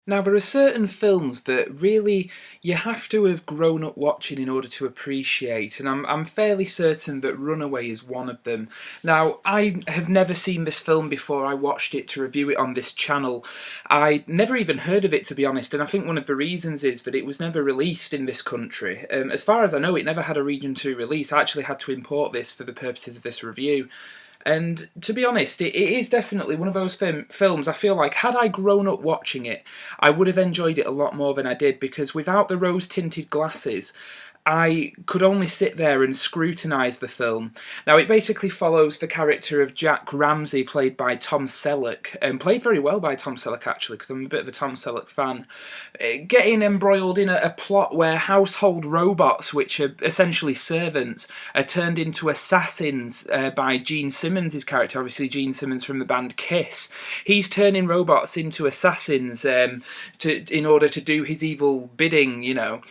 Now, there are certain films that really you have to have grown up watching in order to appreciate, and I'm fairly certain that Runaway is one of them. Now, I have never seen this film before I watched it to review it on this channel. I never even heard of it, to be honest, and I think one of the reasons is that it was never released in this country. As far as I know, it never had a Region 2 release. I actually had to import this for the purposes of this review. And to be honest, it is definitely one of those films I feel like had I grown up watching it, I would have enjoyed it a lot more than I did, because without the rose-tinted glasses, I could only sit there and scrutinise the film. Now, it basically follows the character of Jack Ramsey, played by Tom Selleck, and played very well by Tom Selleck, actually, because I'm a bit of a Tom Selleck fan, getting embroiled in a plot where household robots, which are essentially servants, are turned into assassins by Gene Simmons' character, obviously Gene Simmons from the band Kiss. He's turning robots into assassins in order to do his evil bidding, you know.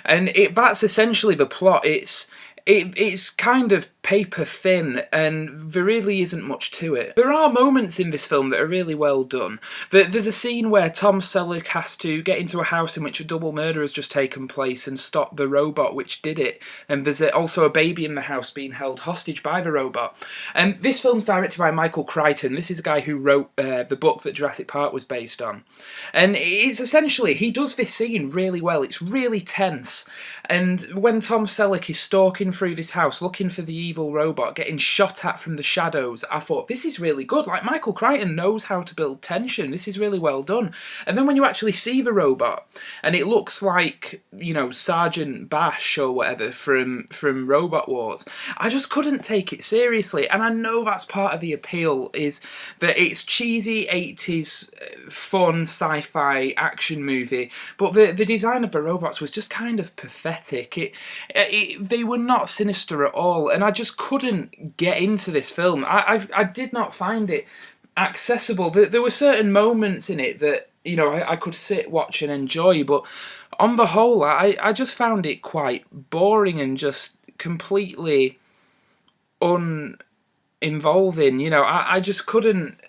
And that's essentially the plot. It's kind of paper thin, and there really isn't much to it. There are moments in this film that are really well done. There's a scene where Tom Selleck has to get into a house in which a double murder has just taken place and stop the robot which did it, and there's also a baby in the house being held hostage by the robot. And this film's directed by Michael Crichton. This is a guy who wrote the book that Jurassic Park was based on. And it's essentially, he does this scene really well. It's really tense. And when Tom Selleck is stalking through this house looking for the evil robot getting shot at from the shadows, I thought, this is really good. Like, Michael Crichton knows how to build tension. This is really well done. And then when you actually see the robot and it looks like, you know, Sergeant Bash or whatever from Robot Wars, I just couldn't take it seriously. And I know that's part of the appeal, is that it's cheesy 80s fun sci-fi action movie, but the design of the robots was just kind of pathetic. They were not sinister at all, and I just couldn't get into this film. I did not find it accessible. There were certain moments in it that, you know, I could sit, watch and enjoy, but on the whole, I just found it quite boring and just completely uninvolving. You know, I just couldn't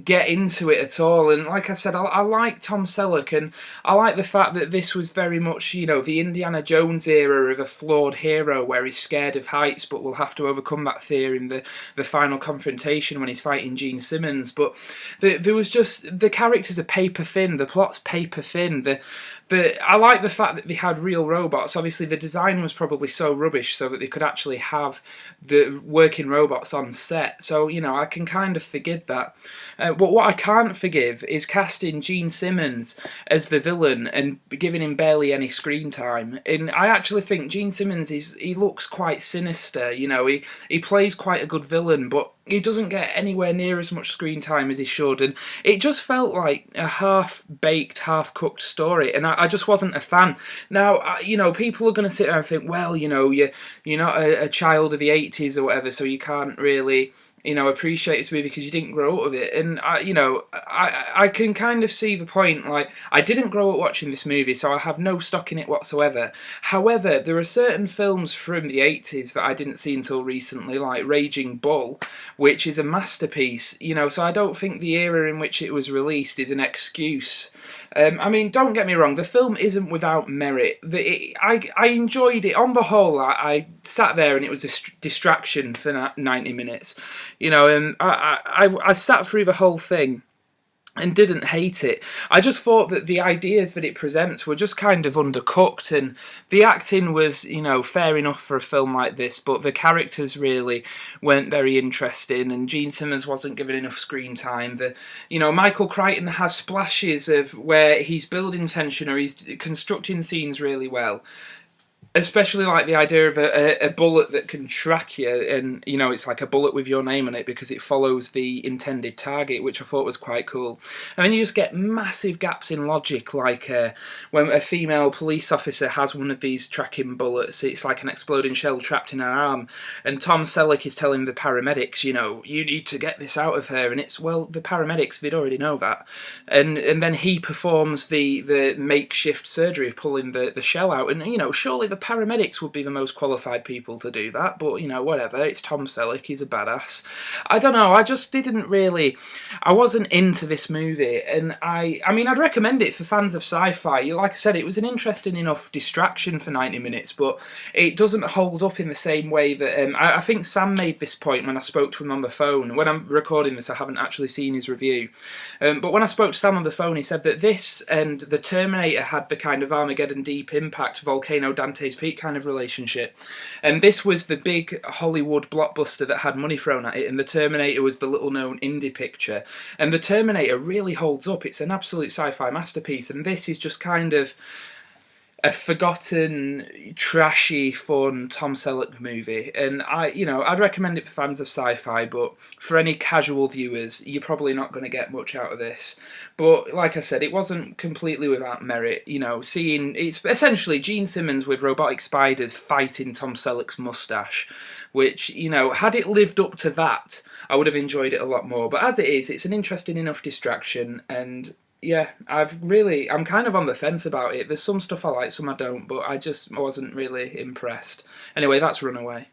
get into it at all. And like I said, I like Tom Selleck, and I like the fact that this was very much, you know, the Indiana Jones era of a flawed hero where he's scared of heights but will have to overcome that fear in the final confrontation when he's fighting Gene Simmons. But there was just, the characters are paper thin, the plot's paper thin, I like the fact that they had real robots. Obviously the design was probably so rubbish so that they could actually have the working robots on set, so, you know, I can kind of forgive that. But what I can't forgive is casting Gene Simmons as the villain and giving him barely any screen time. And I actually think Gene Simmons he looks quite sinister, you know, he plays quite a good villain, but he doesn't get anywhere near as much screen time as he should, and it just felt like a half-baked, half-cooked story, and I just wasn't a fan. Now, you know, people are going to sit there and think, well, you know, you're not a child of the 80s or whatever, so you can't really, you know, appreciate this movie because you didn't grow up with it. And I can kind of see the point. Like, I didn't grow up watching this movie, so I have no stock in it whatsoever. However, there are certain films from the 80s that I didn't see until recently, like Raging Bull, which is a masterpiece, you know, so I don't think the era in which it was released is an excuse. I mean, don't get me wrong, the film isn't without merit. I enjoyed it. On the whole, I sat there and it was a distraction for 90 minutes. You know, and I sat through the whole thing and didn't hate it. I just thought that the ideas that it presents were just kind of undercooked, and the acting was, you know, fair enough for a film like this, but the characters really weren't very interesting, and Gene Simmons wasn't given enough screen time. You know, Michael Crichton has splashes of where he's building tension or he's constructing scenes really well. Especially like the idea of a bullet that can track you, and, you know, it's like a bullet with your name on it because it follows the intended target, which I thought was quite cool. And then you just get massive gaps in logic, like when a female police officer has one of these tracking bullets, it's like an exploding shell trapped in her arm, and Tom Selleck is telling the paramedics, you know, you need to get this out of her, and it's, well, the paramedics, they'd already know that. And then he performs the makeshift surgery of pulling the shell out, and, you know, surely the paramedics would be the most qualified people to do that, but, you know, whatever, it's Tom Selleck, he's a badass. I don't know, I just didn't really, I wasn't into this movie, and I mean, I'd recommend it for fans of sci-fi. Like I said, it was an interesting enough distraction for 90 minutes, but it doesn't hold up in the same way that, I think Sam made this point when I spoke to him on the phone. When I'm recording this, I haven't actually seen his review, but when I spoke to Sam on the phone, he said that this and The Terminator had the kind of Armageddon Deep Impact, Volcano Dante's Peak kind of relationship, and this was the big Hollywood blockbuster that had money thrown at it, and The Terminator was the little-known indie picture. And The Terminator really holds up. It's an absolute sci-fi masterpiece, and this is just kind of a forgotten, trashy, fun Tom Selleck movie. And I'd recommend it for fans of sci-fi, but for any casual viewers, you're probably not going to get much out of this. But like I said, it wasn't completely without merit. You know, seeing it's essentially Gene Simmons with robotic spiders fighting Tom Selleck's mustache, which, you know, had it lived up to that, I would have enjoyed it a lot more. But as it is, it's an interesting enough distraction, and yeah, I'm kind of on the fence about it. There's some stuff I like, some I don't, but I just wasn't really impressed. Anyway, that's Runaway.